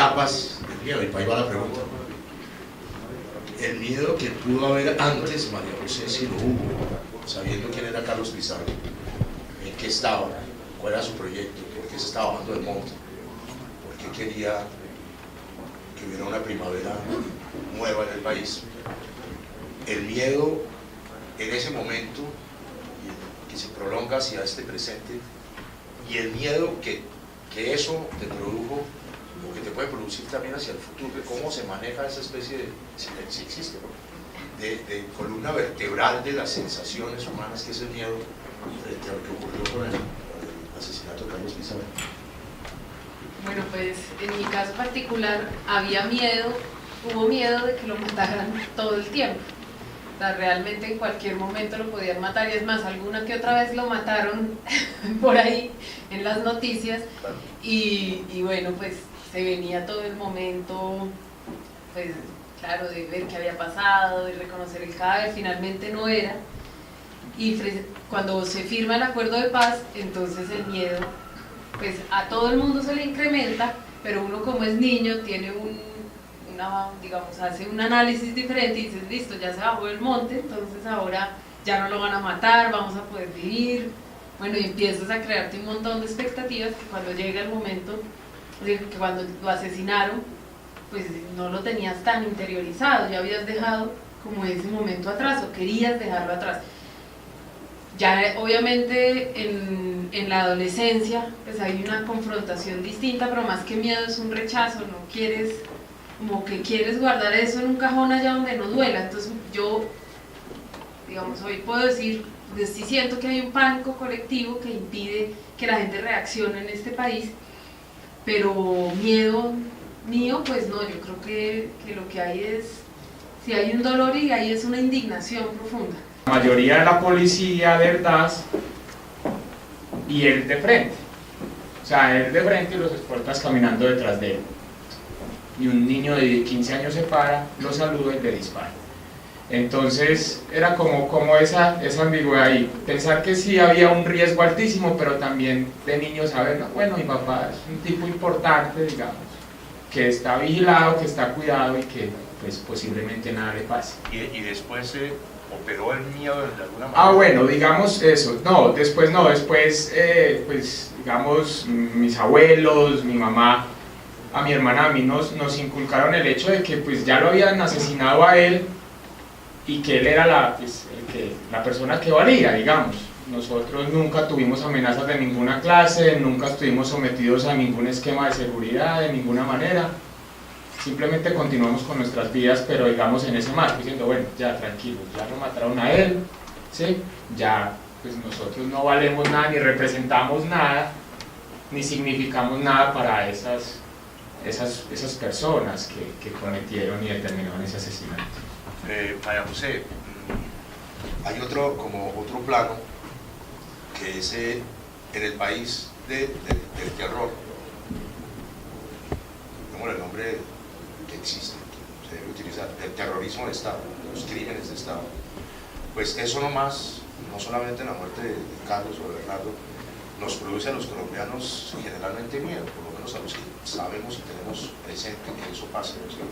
etapas del miedo, y para ahí va la pregunta. El miedo que pudo haber antes, María José, si lo hubo, sabiendo quién era Carlos Pizarro, en qué estaba, cuál era su proyecto, por qué se estaba bajando del monte, por qué quería que hubiera una primavera nueva en el país. El miedo en ese momento que se prolonga hacia este presente, y el miedo que eso te produjo, o que te puede producir también hacia el futuro, de cómo se maneja esa especie de, si existe, de columna vertebral de las sensaciones humanas, que es el miedo frente a lo que ocurrió con el asesinato de Carlos Pizarro. Bueno, pues en mi caso particular había miedo, hubo miedo de que lo mataran todo el tiempo. O sea, realmente en cualquier momento lo podían matar, y es más, alguna que otra vez lo mataron por ahí en las noticias, y bueno, pues se venía todo el momento, pues claro, de ver qué había pasado, de reconocer el cadáver, finalmente no era, y cuando se firma el acuerdo de paz, entonces el miedo, pues a todo el mundo se le incrementa, pero uno como es niño tiene digamos, hace un análisis diferente y dices, listo, ya se bajó el monte, entonces ahora ya no lo van a matar, vamos a poder vivir, bueno, y empiezas a crearte un montón de expectativas que cuando llega el momento, que cuando lo asesinaron, pues no lo tenías tan interiorizado, ya habías dejado como ese momento atrás, o querías dejarlo atrás. Ya obviamente en la adolescencia pues hay una confrontación distinta, pero más que miedo es un rechazo, no quieres, como que quieres guardar eso en un cajón allá donde no duela. Entonces yo, digamos, hoy puedo decir, pues sí siento que hay un pánico colectivo que impide que la gente reaccione en este país, pero miedo mío, pues no, yo creo que lo que hay es, si hay un dolor, y ahí es una indignación profunda. La mayoría de la policía detrás y él de frente, o sea, él de frente y los escoltas caminando detrás de él, y un niño de 15 años se para, lo saluda y le dispara. Entonces era como esa ambigüedad ahí, pensar que sí había un riesgo altísimo, pero también de niño saber, no, bueno, mi papá es un tipo importante, digamos, que está vigilado, que está cuidado y que pues posiblemente nada le pase. Y después se operó el miedo de alguna manera. Ah, bueno, digamos eso, después pues digamos mis abuelos, mi mamá, a mi hermana, a mí nos inculcaron el hecho de que pues ya lo habían asesinado a él y que él era la persona que valía, digamos. Nosotros nunca tuvimos amenazas de ninguna clase, nunca estuvimos sometidos a ningún esquema de seguridad de ninguna manera. Simplemente continuamos con nuestras vidas, pero digamos en ese marco, diciendo, bueno, ya tranquilos, ya lo mataron a él, ¿sí? Ya pues nosotros no valemos nada, ni representamos nada, ni significamos nada para esas personas que cometieron y determinaron ese asesinato. María José, hay otro plano, que es en el país del terror, como el nombre que existe, se debe utilizar, el terrorismo de Estado, los crímenes de Estado. Pues eso no solamente la muerte de Carlos o de Bernardo, nos produce a los colombianos generalmente miedo, por lo menos a los que sabemos y tenemos presente que eso pase, ¿sí?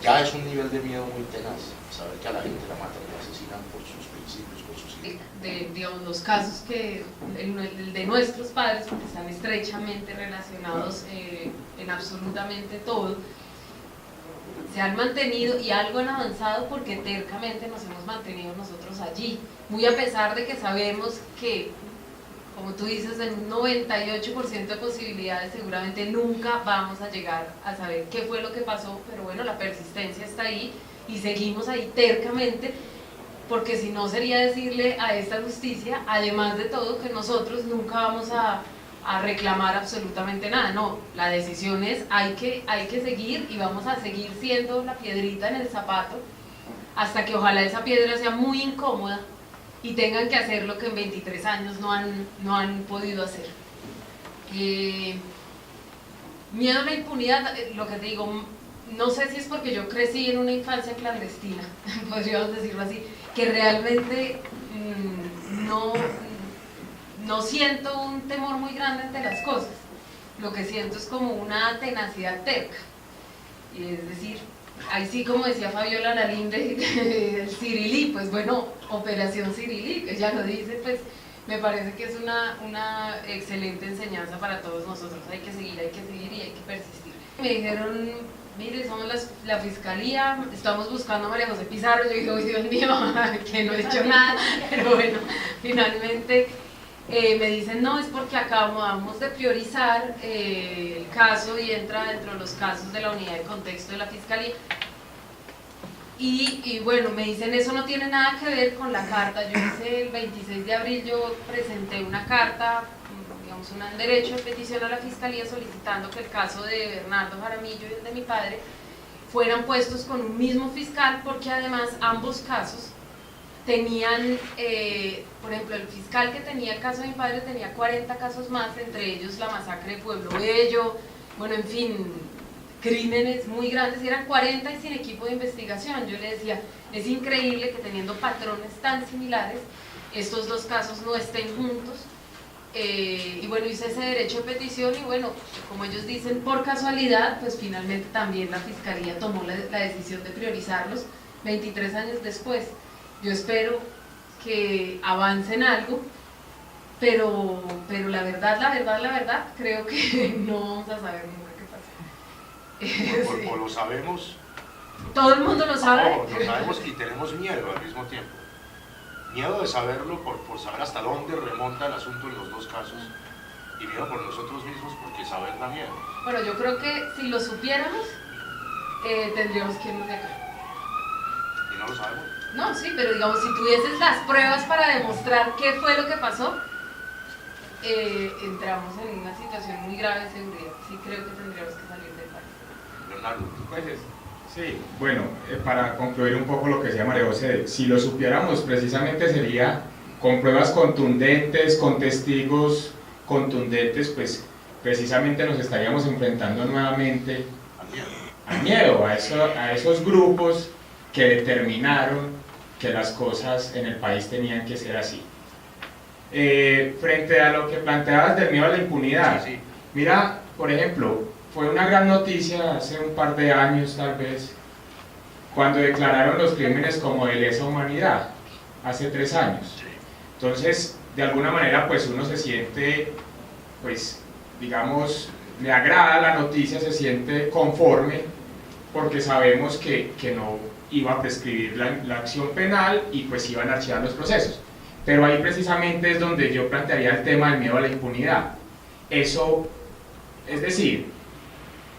Ya es un nivel de miedo muy tenaz, saber que a la gente la matan y la asesinan por sus principios, por sus ideas. Digamos, los casos que, el de nuestros padres, porque están estrechamente relacionados en absolutamente todo, se han mantenido y algo han avanzado porque tercamente nos hemos mantenido nosotros allí, muy a pesar de que sabemos que, como tú dices, en un 98% de posibilidades seguramente nunca vamos a llegar a saber qué fue lo que pasó, pero bueno, la persistencia está ahí y seguimos ahí tercamente, porque si no sería decirle a esta justicia, además de todo, que nosotros nunca vamos a reclamar absolutamente nada. No, la decisión es hay que seguir, y vamos a seguir siendo la piedrita en el zapato hasta que ojalá esa piedra sea muy incómoda y tengan que hacer lo que en 23 años no han podido hacer. Miedo a la impunidad, lo que te digo, no sé si es porque yo crecí en una infancia clandestina, podríamos decirlo así, que realmente no siento un temor muy grande ante las cosas. lo que siento es como una tenacidad terca. Y es decir, ahí sí, como decía Fabiola Lalinde, el Cirilí, pues bueno, Operación Cirilí, que ella lo dice, pues me parece que es una excelente enseñanza para todos nosotros. Hay que seguir y hay que persistir. Me dijeron, mire, somos la fiscalía, estamos buscando a María José Pizarro. Yo dije, uy, Dios mío, que no he hecho nada, pero bueno, finalmente me dicen, no, es porque acabamos de priorizar el caso y entra dentro de los casos de la unidad de contexto de la fiscalía. Y bueno, me dicen, eso no tiene nada que ver con la carta. Yo hice el 26 de abril, yo presenté una carta, digamos, un derecho de petición a la Fiscalía solicitando que el caso de Bernardo Jaramillo y el de mi padre fueran puestos con un mismo fiscal, porque además ambos casos tenían, por ejemplo, el fiscal que tenía el caso de mi padre tenía 40 casos más, entre ellos la masacre de Pueblo Bello, bueno, en fin, crímenes muy grandes, y eran 40 y sin equipo de investigación. Yo le decía, es increíble que teniendo patrones tan similares, estos dos casos no estén juntos. Y bueno, hice ese derecho de petición y bueno, como ellos dicen, por casualidad, pues finalmente también la Fiscalía tomó la decisión de priorizarlos 23 años después. Yo espero que avancen algo, pero la verdad, creo que no vamos a saber nunca qué pasa. O lo sabemos. Todo el mundo lo sabe. Lo sabemos y tenemos miedo al mismo tiempo. Miedo de saberlo por saber hasta dónde remonta el asunto en los dos casos, y miedo por nosotros mismos porque saber da miedo. Bueno, yo creo que si lo supiéramos, tendríamos que irnos de acá. ¿Y no lo sabemos? No, sí, pero digamos, si tuvieses las pruebas para demostrar qué fue lo que pasó, entramos en una situación muy grave de seguridad. Sí, creo que tendríamos que salir del país. Bernardo. Pues sí, bueno, para concluir un poco lo que decía María José, si lo supiéramos precisamente sería con pruebas contundentes, con testigos contundentes, pues precisamente nos estaríamos enfrentando nuevamente al miedo, a esos grupos que determinaron que las cosas en el país tenían que ser así. Frente a lo que planteabas del miedo a la impunidad, Sí. Mira, por ejemplo, fue una gran noticia hace un par de años tal vez, cuando declararon los crímenes como de lesa humanidad, hace 3 años. Entonces, de alguna manera, pues uno se siente, pues, digamos, le agrada la noticia, se siente conforme, porque sabemos que no iba a prescribir la acción penal y pues iban a archivar los procesos. Pero ahí precisamente es donde yo plantearía el tema del miedo a la impunidad. Eso, es decir,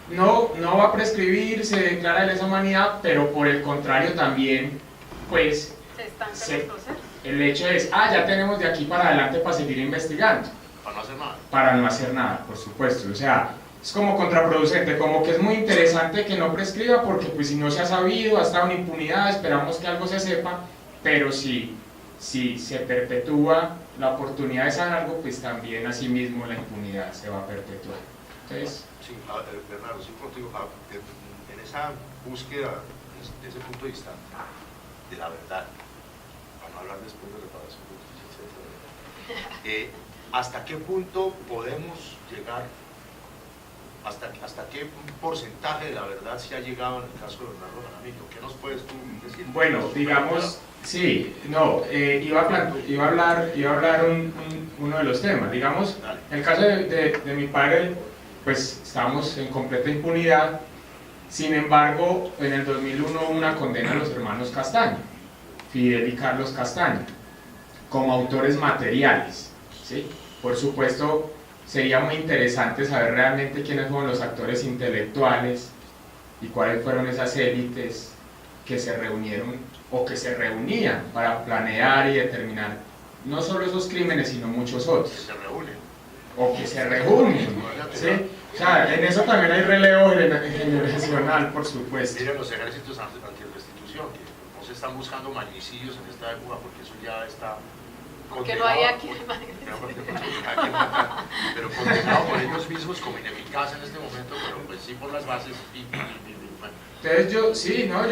no va a prescribir, se declara de lesa humanidad, pero por el contrario también, pues, Se estancan los procesos. el hecho es, ya tenemos de aquí para adelante para seguir investigando. Para no hacer nada. Para no hacer nada, por supuesto. O sea, es como contraproducente, como que es muy interesante que no prescriba porque pues si no se ha sabido, ha estado en impunidad, esperamos que algo se sepa, pero si se perpetúa la oportunidad de saber algo, pues también asimismo la impunidad se va a perpetuar. Entonces, Sí, Bernardo, sí contigo, en esa búsqueda, desde ese punto de vista, de la verdad, para no hablar después de reparación, ¿hasta qué punto podemos llegar, hasta qué porcentaje de la verdad se ha llegado en el caso de Bernardo Jaramillo? ¿Qué nos puedes tú decir? bueno, digamos, sí, no, iba a hablar uno de los temas, digamos, en el caso de mi padre, pues estábamos en completa impunidad. Sin embargo, en el 2001 hubo una condena a los hermanos Castaño, Fidel y Carlos Castaño, como autores materiales, ¿sí? Por supuesto, sería muy interesante saber realmente quiénes fueron los actores intelectuales y cuáles fueron esas élites que se reunieron o que se reunían para planear y determinar no solo esos crímenes, sino muchos otros. Que se reúnen. O que se reúnen, ¿sí? O sea, en eso también hay relevo generacional, por supuesto. Miren los ejércitos anti-restitución, que no se están buscando magnicidios en esta época porque eso ya está Porque no hay aquí pero condenado por ellos mismos como ineficaz en este momento, pero pues sí por las bases bueno. Entonces yo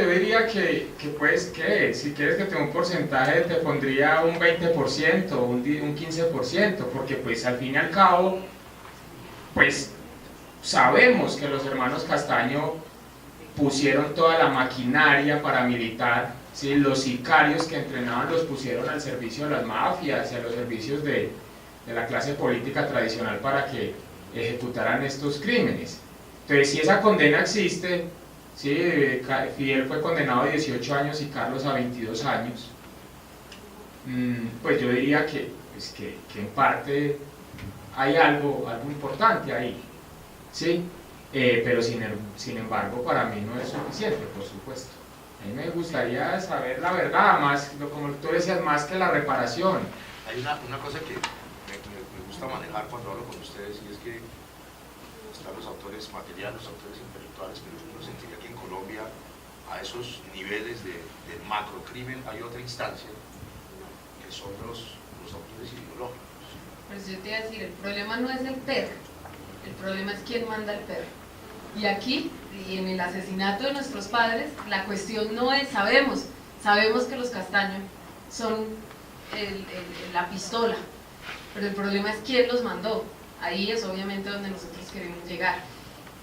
diría que pues que si quieres que te dé un porcentaje te pondría un 20%, un 15%, porque pues al fin y al cabo, pues sabemos que los hermanos Castaño pusieron toda la maquinaria paramilitar, ¿sí? Los sicarios que entrenaban los pusieron al servicio de las mafias y a los servicios de la clase política tradicional para que ejecutaran estos crímenes. Entonces, si esa condena existe, ¿sí? Fidel fue condenado a 18 años y Carlos a 22 años, pues yo diría que en parte hay algo importante ahí, ¿sí? Pero sin embargo para mí no es suficiente, por supuesto. A mí me gustaría saber la verdad, más, como tú decías, más que la reparación. Hay una cosa que me gusta manejar cuando hablo con ustedes, y es que están los autores materiales, los autores intelectuales, pero uno sentiría que en Colombia, a esos niveles de macrocrimen, hay otra instancia, que son los autores ideológicos. Pues yo te iba a decir, el problema no es el perro, el problema es quién manda el perro. Y aquí, y en el asesinato de nuestros padres, la cuestión no es, sabemos que los Castaño son la pistola, pero el problema es quién los mandó. Ahí es obviamente donde nosotros queremos llegar.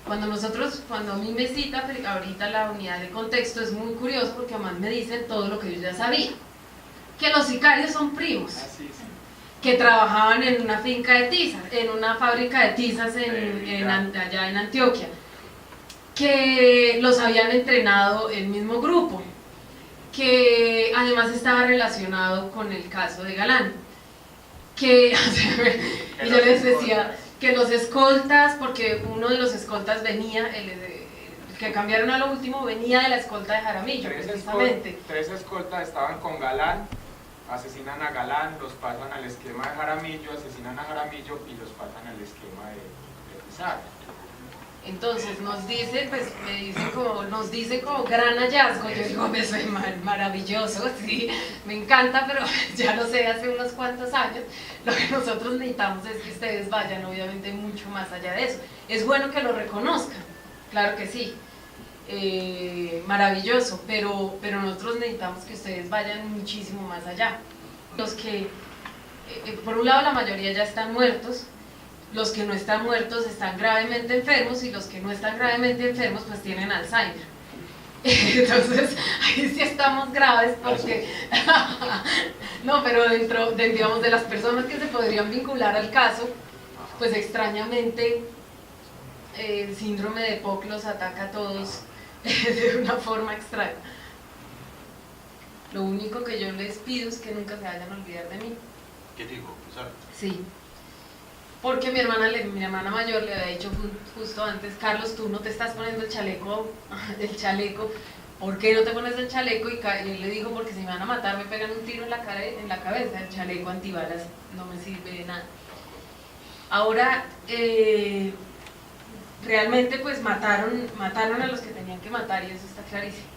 Cuando a mí me cita ahorita la unidad de contexto, es muy curioso porque además me dicen todo lo que yo ya sabía, que los sicarios son primos, que trabajaban en una finca de tizas, en una fábrica de tizas allá en Antioquia, que los habían entrenado el mismo grupo, que además estaba relacionado con el caso de Galán, y yo les decía que los escoltas, porque uno de los escoltas venía, el que cambiaron a lo último, venía de la escolta de Jaramillo, precisamente. Tres escoltas estaban con Galán, asesinan a Galán, los pasan al esquema de Jaramillo, asesinan a Jaramillo y los pasan al esquema de Pizarro. Entonces nos dice como gran hallazgo. Yo digo, me soy maravilloso, sí, me encanta, pero ya lo sé hace unos cuantos años. Lo que nosotros necesitamos es que ustedes vayan obviamente mucho más allá de eso. Es bueno que lo reconozcan, claro que sí, maravilloso, pero nosotros necesitamos que ustedes vayan muchísimo más allá. Los que, por un lado la mayoría ya están muertos, los que no están muertos están gravemente enfermos, y los que no están gravemente enfermos pues tienen Alzheimer. Entonces ahí sí estamos graves porque no, pero dentro de las personas que se podrían vincular al caso, pues extrañamente el síndrome de Epoch los ataca a todos de una forma extraña. Lo único que yo les pido es que nunca se vayan a olvidar de mí. ¿Qué digo? Sí. Porque mi hermana mayor le había dicho justo antes, Carlos, tú no te estás poniendo el chaleco, ¿por qué no te pones el chaleco? Y él le dijo, porque si me van a matar me pegan un tiro en la cabeza, el chaleco antibalas no me sirve de nada. Ahora, realmente pues mataron a los que tenían que matar, y eso está clarísimo.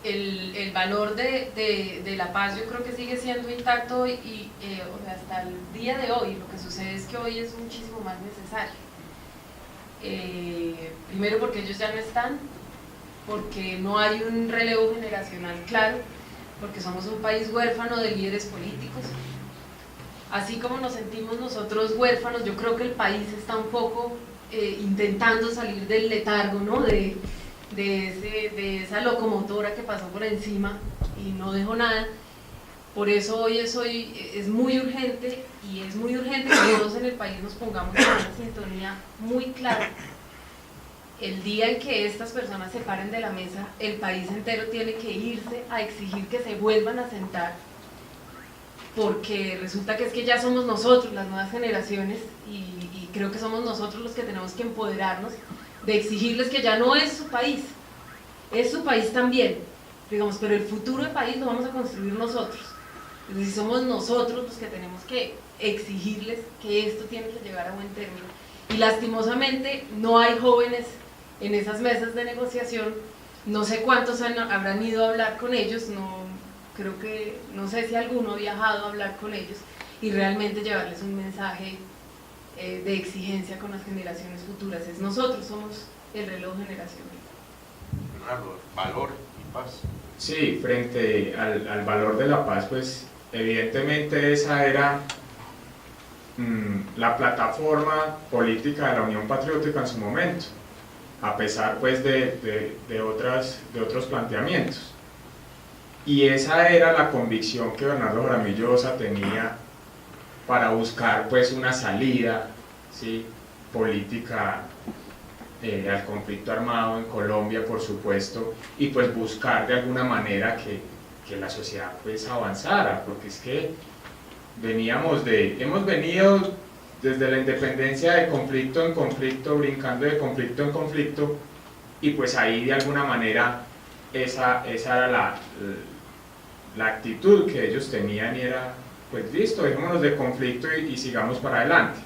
El valor de la paz yo creo que sigue siendo intacto, y o sea, hasta el día de hoy. Lo que sucede es que hoy es muchísimo más necesario, primero porque ellos ya no están, porque no hay un relevo generacional claro, porque somos un país huérfano de líderes políticos. Así como nos sentimos nosotros huérfanos, yo creo que el país está un poco intentando salir del letargo, ¿no? de esa locomotora que pasó por encima y no dejó nada. Por eso hoy es muy urgente, y es muy urgente que todos en el país nos pongamos en una sintonía muy clara. El día en que estas personas se paren de la mesa, el país entero tiene que irse a exigir que se vuelvan a sentar, porque resulta que es que ya somos nosotros, las nuevas generaciones, y creo que somos nosotros los que tenemos que empoderarnos de exigirles que ya no es su país, es su país también, digamos, pero el futuro del país lo vamos a construir nosotros. Es decir, somos nosotros los que tenemos que exigirles que esto tiene que llegar a buen término. Y lastimosamente no hay jóvenes en esas mesas de negociación. No sé cuántos habrán ido a hablar con ellos, no sé si alguno ha viajado a hablar con ellos y realmente llevarles un mensaje de exigencia con las generaciones futuras. Nosotros somos el reloj generacional. Bernardo, valor y paz. Sí, frente al valor de la paz, pues evidentemente esa era la plataforma política de la Unión Patriótica en su momento, a pesar pues de otros planteamientos. Y esa era la convicción que Bernardo Jaramillo Osa tenía para buscar pues una salida, ¿sí?, política al conflicto armado en Colombia, por supuesto, y pues buscar de alguna manera que la sociedad pues avanzara, porque es que hemos venido desde la independencia de conflicto en conflicto, brincando de conflicto en conflicto, y pues ahí de alguna manera esa era la actitud que ellos tenían, y era pues listo, dejémonos de conflicto y sigamos para adelante.